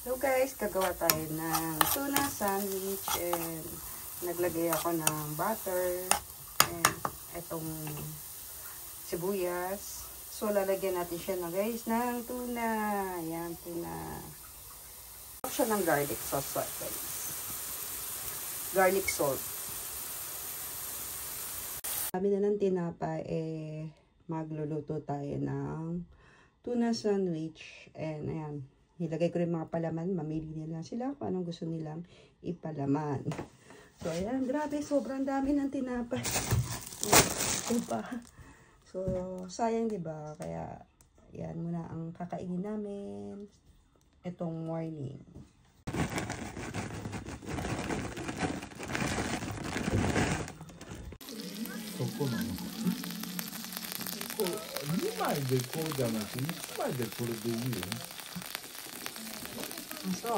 So guys, gagawa tayo ng tuna sandwich and naglagay ako ng butter and itong sibuyas. So lalagyan natin siya na guys ng tuna. Ayan, tuna. Siya ng garlic sauce guys. Garlic salt. Sabi na ng tinapay magluluto tayo ng tuna sandwich and ayan. Nilagay ko rin mga palaman. Mamili nila sila kung anong gusto nilang ipalaman. So, ayan. Grabe. Sobrang dami ng tinapay. Ito pa. So, sayang diba? Kaya, ayan muna ang kakainin namin itong morning. So, 2枚でこうじゃなくて1枚でこれでいいよ。そう？多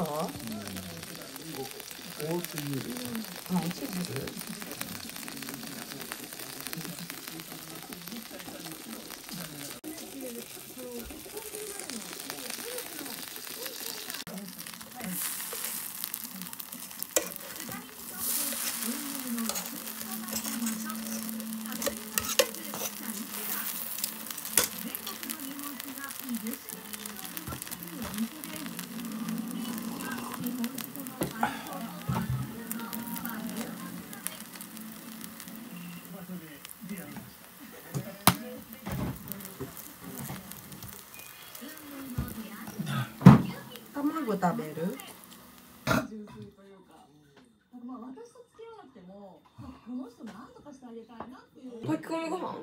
すぎる。あ、一部？卵食べる？炊き込みご飯？